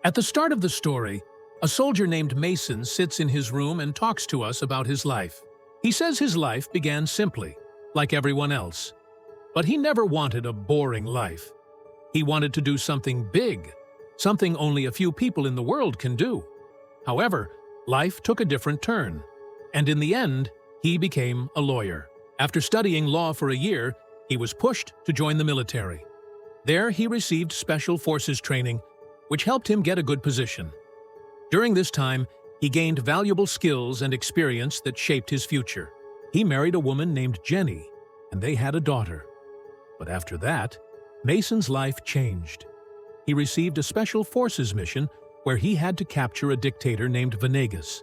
At the start of the story, a soldier named Mason sits in his room and talks to us about his life. He says his life began simply, like everyone else. But he never wanted a boring life. He wanted to do something big, something only a few people in the world can do. However, life took a different turn, and in the end, he became a lawyer. After studying law for a year, he was pushed to join the military. There, he received special forces training, which helped him get a good position. During this time, he gained valuable skills and experience that shaped his future. He married a woman named Jenny, and they had a daughter. But after that, Mason's life changed. He received a special forces mission where he had to capture a dictator named Venegas.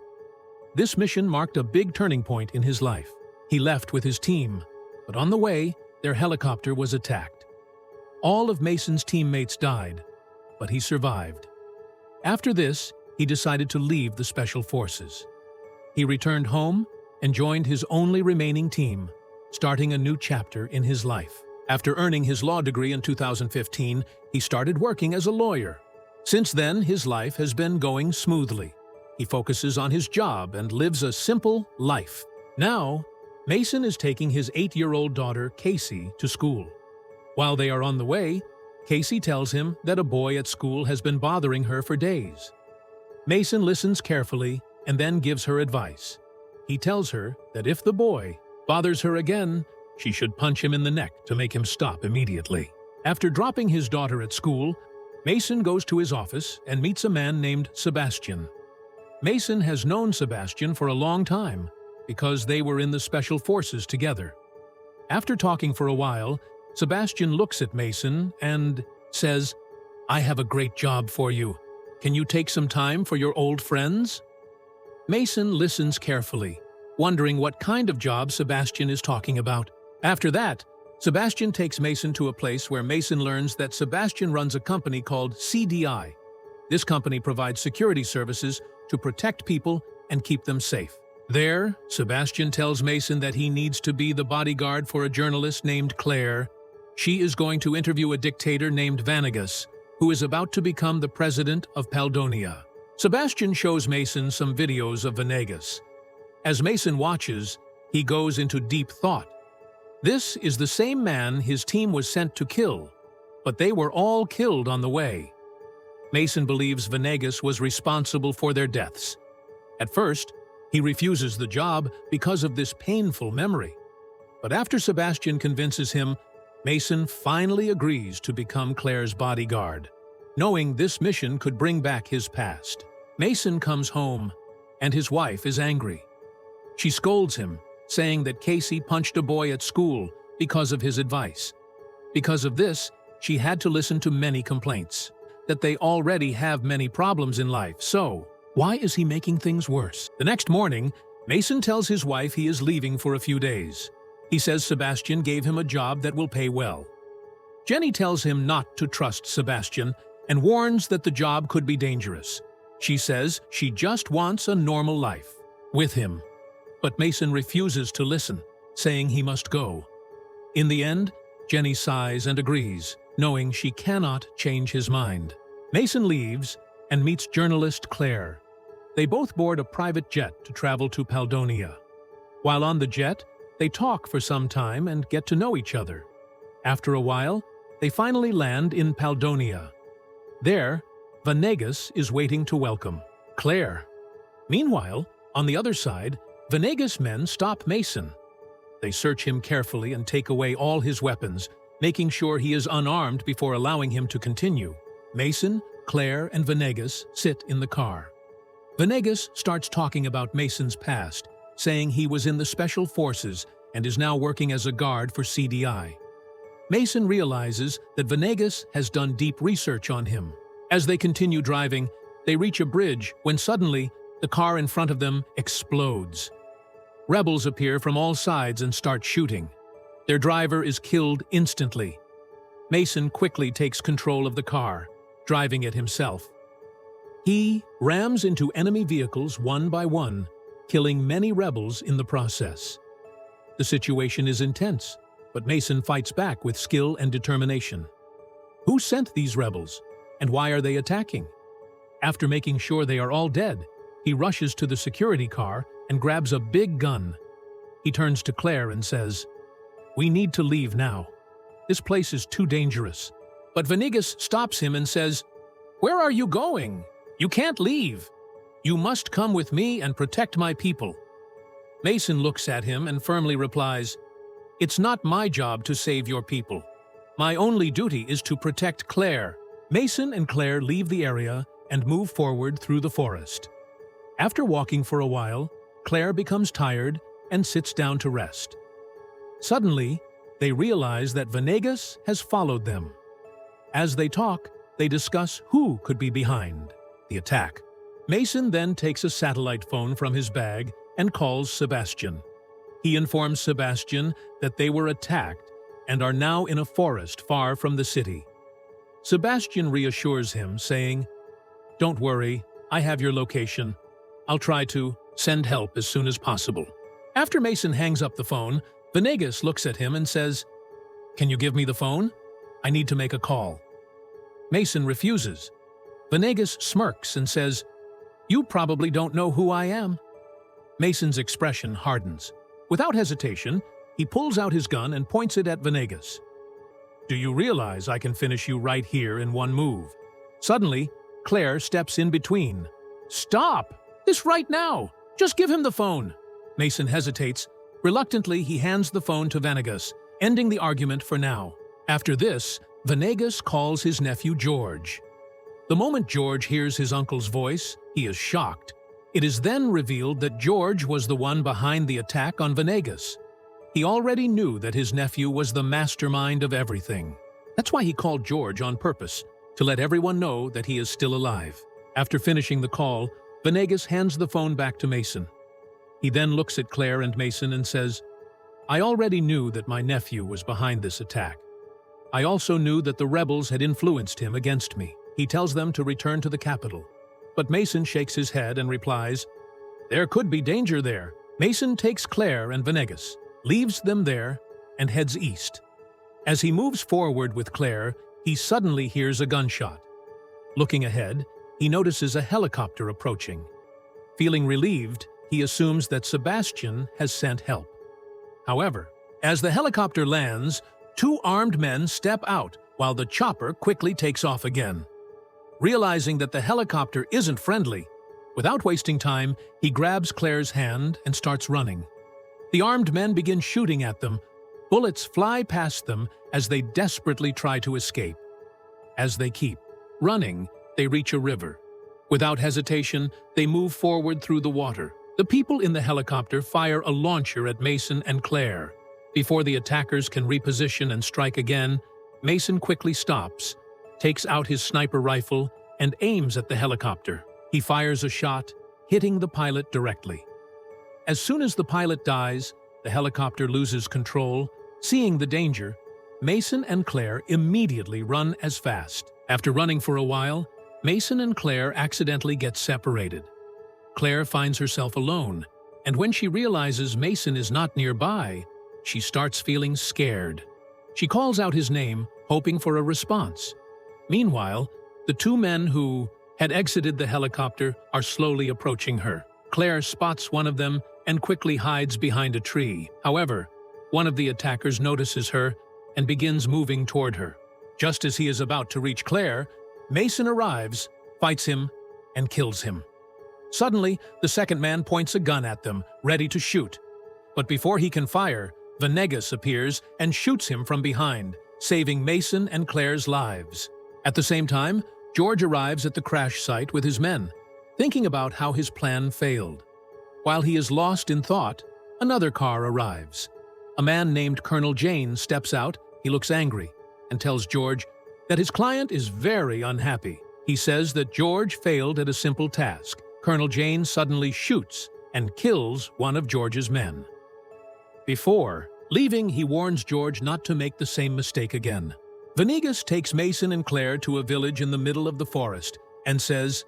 This mission marked a big turning point in his life. He left with his team, but on the way, their helicopter was attacked. All of Mason's teammates died, but he survived. After this, he decided to leave the Special Forces. He returned home and joined his only remaining team, starting a new chapter in his life. After earning his law degree in 2015, he started working as a lawyer. Since then, his life has been going smoothly. He focuses on his job and lives a simple life. Now, Mason is taking his 8-year-old daughter, Casey, to school. While they are on the way, Casey tells him that a boy at school has been bothering her for days. Mason listens carefully and then gives her advice. He tells her that if the boy bothers her again, she should punch him in the neck to make him stop immediately. After dropping his daughter at school, Mason goes to his office and meets a man named Sebastian. Mason has known Sebastian for a long time because they were in the Special Forces together. After talking for a while, Sebastian looks at Mason and says, "I have a great job for you. Can you take some time for your old friends?" Mason listens carefully, wondering what kind of job Sebastian is talking about. After that, Sebastian takes Mason to a place where Mason learns that Sebastian runs a company called CDI. This company provides security services to protect people and keep them safe. There, Sebastian tells Mason that he needs to be the bodyguard for a journalist named Claire. She is going to interview a dictator named Venegas, who is about to become the president of Paldonia. Sebastian shows Mason some videos of Venegas. As Mason watches, he goes into deep thought. This is the same man his team was sent to kill, but they were all killed on the way. Mason believes Venegas was responsible for their deaths. At first, he refuses the job because of this painful memory. But after Sebastian convinces him, Mason finally agrees to become Claire's bodyguard, knowing this mission could bring back his past. Mason comes home, and his wife is angry. She scolds him, saying that Casey punched a boy at school because of his advice. Because of this, she had to listen to many complaints, that they already have many problems in life, so why is he making things worse? The next morning, Mason tells his wife he is leaving for a few days. He says Sebastian gave him a job that will pay well. Jenny tells him not to trust Sebastian and warns that the job could be dangerous. She says she just wants a normal life with him. But Mason refuses to listen, saying he must go. In the end, Jenny sighs and agrees, knowing she cannot change his mind. Mason leaves and meets journalist Claire. They both board a private jet to travel to Paldonia. While on the jet, they talk for some time and get to know each other. After a while, they finally land in Paldonia. There, Venegas is waiting to welcome Claire. Meanwhile, on the other side, Venegas' men stop Mason. They search him carefully and take away all his weapons, making sure he is unarmed before allowing him to continue. Mason, Claire, and Venegas sit in the car. Venegas starts talking about Mason's past, saying he was in the Special Forces and is now working as a guard for CDI. Mason realizes that Venegas has done deep research on him. As they continue driving, they reach a bridge when suddenly the car in front of them explodes. Rebels appear from all sides and start shooting. Their driver is killed instantly. Mason quickly takes control of the car, driving it himself. He rams into enemy vehicles one by one, killing many rebels in the process. The situation is intense, but Mason fights back with skill and determination. Who sent these rebels, and why are they attacking? After making sure they are all dead, he rushes to the security car and grabs a big gun. He turns to Claire and says, "We need to leave now. This place is too dangerous." But Venegas stops him and says, "Where are you going? You can't leave. You must come with me and protect my people." Mason looks at him and firmly replies, "It's not my job to save your people. My only duty is to protect Claire." Mason and Claire leave the area and move forward through the forest. After walking for a while, Claire becomes tired and sits down to rest. Suddenly, they realize that Venegas has followed them. As they talk, they discuss who could be behind the attack. Mason then takes a satellite phone from his bag and calls Sebastian. He informs Sebastian that they were attacked and are now in a forest far from the city. Sebastian reassures him, saying, "Don't worry, I have your location. I'll try to send help as soon as possible." After Mason hangs up the phone, Venegas looks at him and says, "Can you give me the phone? I need to make a call." Mason refuses. Venegas smirks and says, "You probably don't know who I am." Mason's expression hardens. Without hesitation, he pulls out his gun and points it at Venegas. "Do you realize I can finish you right here in one move?" Suddenly, Claire steps in between. "Stop! This right now! Just give him the phone!" Mason hesitates. Reluctantly, he hands the phone to Venegas, ending the argument for now. After this, Venegas calls his nephew George. The moment George hears his uncle's voice, he is shocked. It is then revealed that George was the one behind the attack on Venegas. He already knew that his nephew was the mastermind of everything. That's why he called George on purpose, to let everyone know that he is still alive. After finishing the call, Venegas hands the phone back to Mason. He then looks at Claire and Mason and says, "I already knew that my nephew was behind this attack. I also knew that the rebels had influenced him against me." He tells them to return to the capital. But Mason shakes his head and replies, "There could be danger there." Mason takes Claire and Venegas, leaves them there, and heads east. As he moves forward with Claire, he suddenly hears a gunshot. Looking ahead, he notices a helicopter approaching. Feeling relieved, he assumes that Sebastian has sent help. However, as the helicopter lands, two armed men step out while the chopper quickly takes off again. Realizing that the helicopter isn't friendly, without wasting time, he grabs Claire's hand and starts running. The armed men begin shooting at them. Bullets fly past them as they desperately try to escape. As they keep running, they reach a river. Without hesitation, they move forward through the water. The people in the helicopter fire a launcher at Mason and Claire. Before the attackers can reposition and strike again, Mason quickly stops, takes out his sniper rifle, and aims at the helicopter. He fires a shot, hitting the pilot directly. As soon as the pilot dies, the helicopter loses control. Seeing the danger, Mason and Claire immediately run as fast. After running for a while, Mason and Claire accidentally get separated. Claire finds herself alone, and when she realizes Mason is not nearby, she starts feeling scared. She calls out his name, hoping for a response. Meanwhile, the two men who had exited the helicopter are slowly approaching her. Claire spots one of them and quickly hides behind a tree. However, one of the attackers notices her and begins moving toward her. Just as he is about to reach Claire, Mason arrives, fights him, and kills him. Suddenly, the second man points a gun at them, ready to shoot. But before he can fire, Venegas appears and shoots him from behind, saving Mason and Claire's lives. At the same time, George arrives at the crash site with his men, thinking about how his plan failed. While he is lost in thought, another car arrives. A man named Colonel Jane steps out. He looks angry and tells George that his client is very unhappy. He says that George failed at a simple task. Colonel Jane suddenly shoots and kills one of George's men. Before leaving, he warns George not to make the same mistake again. Venegas takes Mason and Claire to a village in the middle of the forest and says,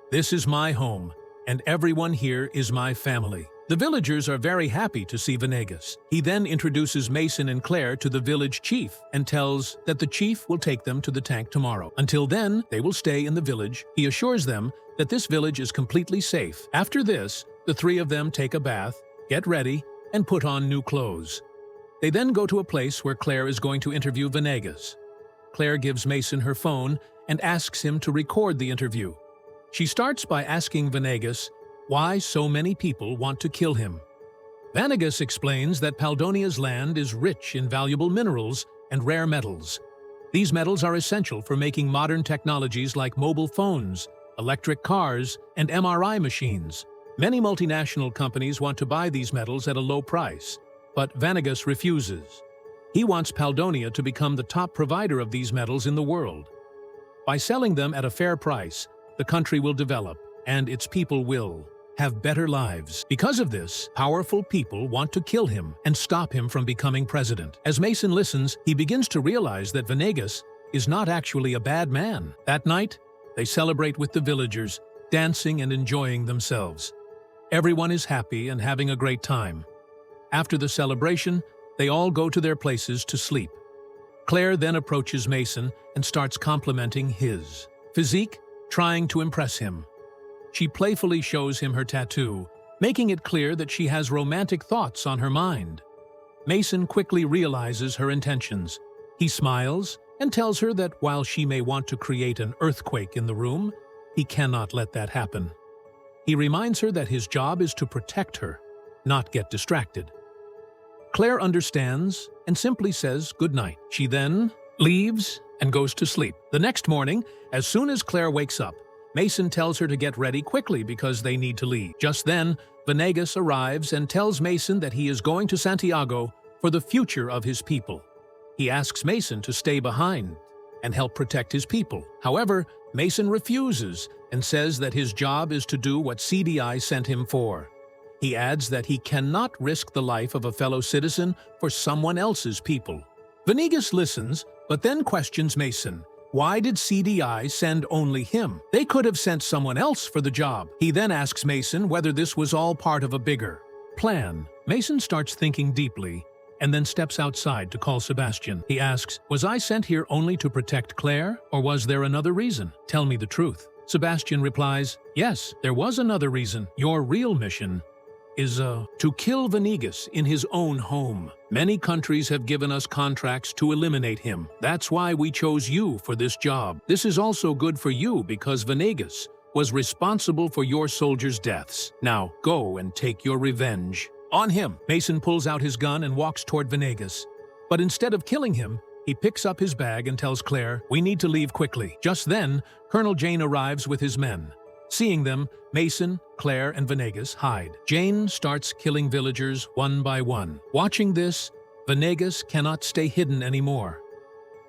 "This is my home, and everyone here is my family." The villagers are very happy to see Venegas. He then introduces Mason and Claire to the village chief and tells that the chief will take them to the tank tomorrow. Until then, they will stay in the village. He assures them that this village is completely safe. After this, the three of them take a bath, get ready, and put on new clothes. They then go to a place where Claire is going to interview Venegas. Claire gives Mason her phone and asks him to record the interview. She starts by asking Venegas why so many people want to kill him. Venegas explains that Paldonia's land is rich in valuable minerals and rare metals. These metals are essential for making modern technologies like mobile phones, electric cars, and MRI machines. Many multinational companies want to buy these metals at a low price, but Venegas refuses. He wants Paldonia to become the top provider of these metals in the world. By selling them at a fair price, the country will develop, and its people will have better lives. Because of this, powerful people want to kill him and stop him from becoming president. As Mason listens, he begins to realize that Venegas is not actually a bad man. That night, they celebrate with the villagers, dancing and enjoying themselves. Everyone is happy and having a great time. After the celebration, they all go to their places to sleep. Claire then approaches Mason and starts complimenting his physique, trying to impress him. She playfully shows him her tattoo, making it clear that she has romantic thoughts on her mind. Mason quickly realizes her intentions. He smiles and tells her that while she may want to create an earthquake in the room, he cannot let that happen. He reminds her that his job is to protect her, not get distracted. Claire understands and simply says goodnight. She then leaves and goes to sleep. The next morning, as soon as Claire wakes up, Mason tells her to get ready quickly because they need to leave. Just then, Venegas arrives and tells Mason that he is going to Santiago for the future of his people. He asks Mason to stay behind and help protect his people. However, Mason refuses and says that his job is to do what CDI sent him for. He adds that he cannot risk the life of a fellow citizen for someone else's people. Venegas listens, but then questions Mason. Why did CDI send only him? They could have sent someone else for the job. He then asks Mason whether this was all part of a bigger plan. Mason starts thinking deeply and then steps outside to call Sebastian. He asks, "Was I sent here only to protect Claire, or was there another reason? Tell me the truth." Sebastian replies, "Yes, there was another reason. Your real mission is to kill Venegas in his own home. Many countries have given us contracts to eliminate him. That's why we chose you for this job. This is also good for you because Venegas was responsible for your soldiers' deaths. Now go and take your revenge on him." Mason pulls out his gun and walks toward Venegas. But instead of killing him, he picks up his bag and tells Claire, "We need to leave quickly." Just then, Colonel Jane arrives with his men. Seeing them, Mason, Claire, and Venegas hide. Jane starts killing villagers one by one. Watching this, Venegas cannot stay hidden anymore.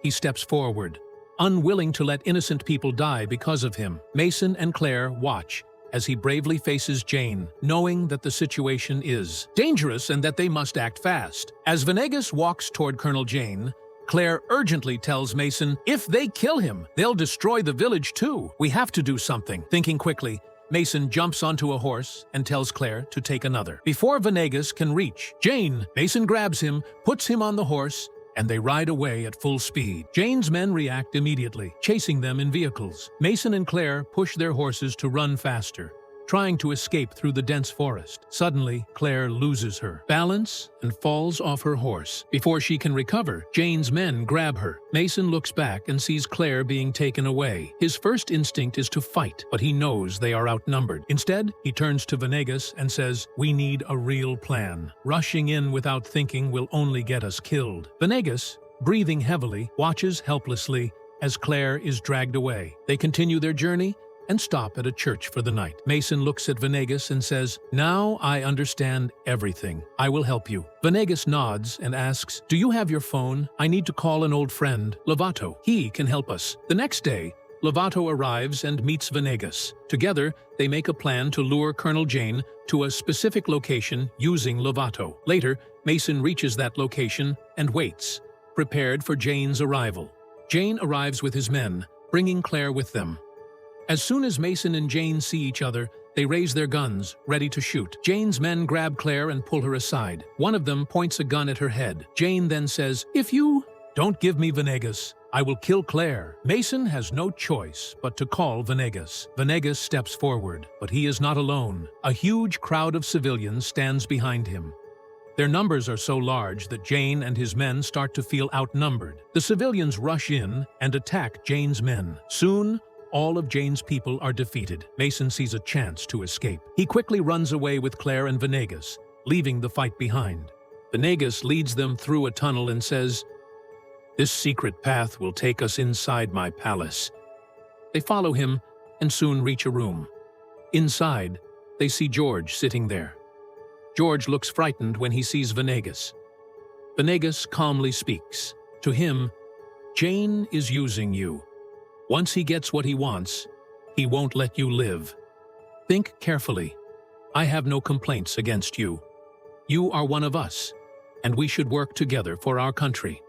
He steps forward, unwilling to let innocent people die because of him. Mason and Claire watch as he bravely faces Jane, knowing that the situation is dangerous and that they must act fast. As Venegas walks toward Colonel Jane, Claire urgently tells Mason, "If they kill him, they'll destroy the village too. We have to do something." Thinking quickly, Mason jumps onto a horse and tells Claire to take another. Before Venegas can reach Jane, Mason grabs him, puts him on the horse, and they ride away at full speed. Jane's men react immediately, chasing them in vehicles. Mason and Claire push their horses to run faster, trying to escape through the dense forest. Suddenly, Claire loses her balance and falls off her horse. Before she can recover, Jane's men grab her. Mason looks back and sees Claire being taken away. His first instinct is to fight, but he knows they are outnumbered. Instead, he turns to Venegas and says, "We need a real plan. Rushing in without thinking will only get us killed." Venegas, breathing heavily, watches helplessly as Claire is dragged away. They continue their journey and stop at a church for the night. Mason looks at Venegas and says, "Now I understand everything. I will help you." Venegas nods and asks, "Do you have your phone? I need to call an old friend, Lovato. He can help us." The next day, Lovato arrives and meets Venegas. Together, they make a plan to lure Colonel Jane to a specific location using Lovato. Later, Mason reaches that location and waits, prepared for Jane's arrival. Jane arrives with his men, bringing Claire with them. As soon as Mason and Jane see each other, they raise their guns, ready to shoot. Jane's men grab Claire and pull her aside. One of them points a gun at her head. Jane then says, "If you don't give me Venegas, I will kill Claire. Mason has no choice but to call Venegas. Venegas steps forward, but he is not alone. A huge crowd of civilians stands behind him. Their numbers are so large that Jane and his men start to feel outnumbered. The civilians rush in and attack Jane's men. Soon, all of Jane's people are defeated. Mason sees a chance to escape. He quickly runs away with Claire and Venegas, leaving the fight behind. Venegas leads them through a tunnel and says, "This secret path will take us inside my palace." They follow him and soon reach a room. Inside, they see George sitting there. George looks frightened when he sees Venegas. Venegas calmly speaks. To him, "Jane is using you. Once he gets what he wants, he won't let you live. Think carefully. I have no complaints against you. You are one of us, and we should work together for our country."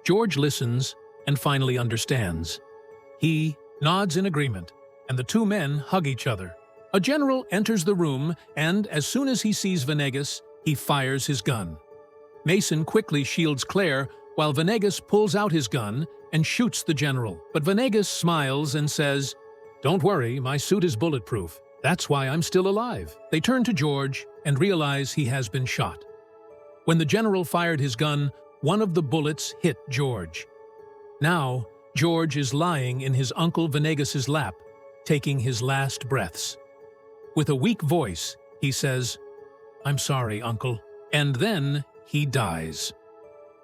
George listens and finally understands. He nods in agreement, and the two men hug each other. A general enters the room, and as soon as he sees Venegas, he fires his gun. Mason quickly shields Claire, while Venegas pulls out his gun and shoots the general. But Venegas smiles and says, "Don't worry, my suit is bulletproof. That's why I'm still alive." They turn to George and realize he has been shot. When the general fired his gun, one of the bullets hit George. Now, George is lying in his uncle Venegas's lap, taking his last breaths. With a weak voice, he says, "I'm sorry, uncle." And then he dies.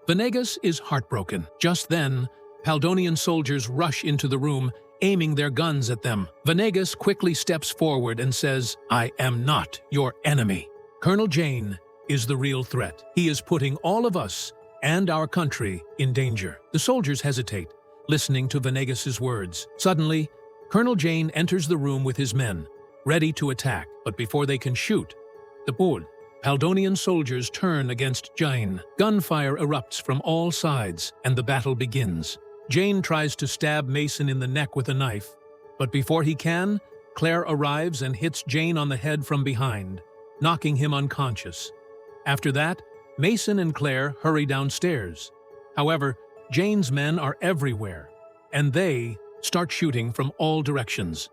Venegas is heartbroken. Just then, Paldonian soldiers rush into the room, aiming their guns at them. Venegas quickly steps forward and says, "I am not your enemy. Colonel Jane is the real threat. He is putting all of us and our country in danger." The soldiers hesitate, listening to Venegas's words. Suddenly, Colonel Jane enters the room with his men, ready to attack. But before they can shoot, the Paldonian soldiers turn against Jane. Gunfire erupts from all sides, and the battle begins. Jane tries to stab Mason in the neck with a knife, but before he can, Claire arrives and hits Jane on the head from behind, knocking him unconscious. After that, Mason and Claire hurry downstairs. However, Jane's men are everywhere, and they start shooting from all directions.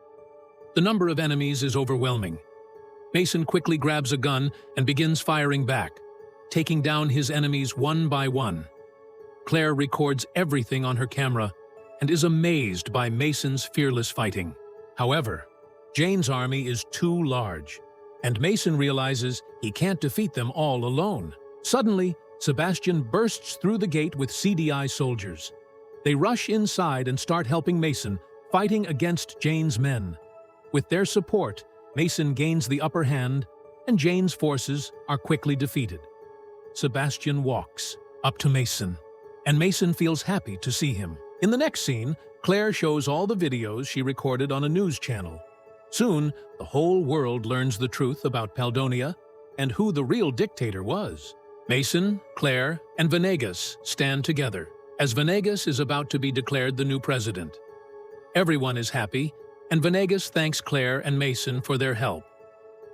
The number of enemies is overwhelming. Mason quickly grabs a gun and begins firing back, taking down his enemies one by one. Claire records everything on her camera and is amazed by Mason's fearless fighting. However, Jane's army is too large, and Mason realizes he can't defeat them all alone. Suddenly, Sebastian bursts through the gate with CDI soldiers. They rush inside and start helping Mason, fighting against Jane's men. With their support, Mason gains the upper hand, and Jane's forces are quickly defeated. Sebastian walks up to Mason, and Mason feels happy to see him. In the next scene, Claire shows all the videos she recorded on a news channel. Soon, the whole world learns the truth about Paldonia and who the real dictator was. Mason, Claire, and Venegas stand together, as Venegas is about to be declared the new president. Everyone is happy, and Venegas thanks Claire and Mason for their help.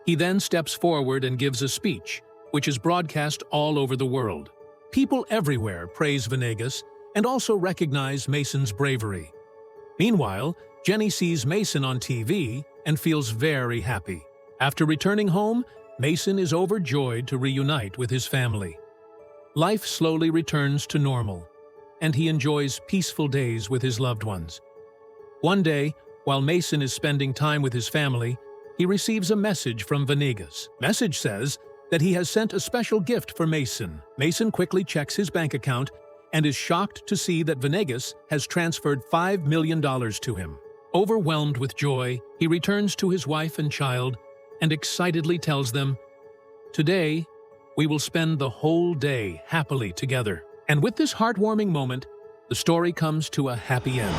He then steps forward and gives a speech, which is broadcast all over the world. People everywhere praise Venegas and also recognize Mason's bravery. Meanwhile, Jenny sees Mason on TV and feels very happy. After returning home, Mason is overjoyed to reunite with his family. Life slowly returns to normal, and he enjoys peaceful days with his loved ones. One day, while Mason is spending time with his family, he receives a message from Venegas. Message says that he has sent a special gift for Mason. Mason quickly checks his bank account and is shocked to see that Venegas has transferred $5 million to him. Overwhelmed with joy, he returns to his wife and child and excitedly tells them, "Today, we will spend the whole day happily together." And with this heartwarming moment, the story comes to a happy end.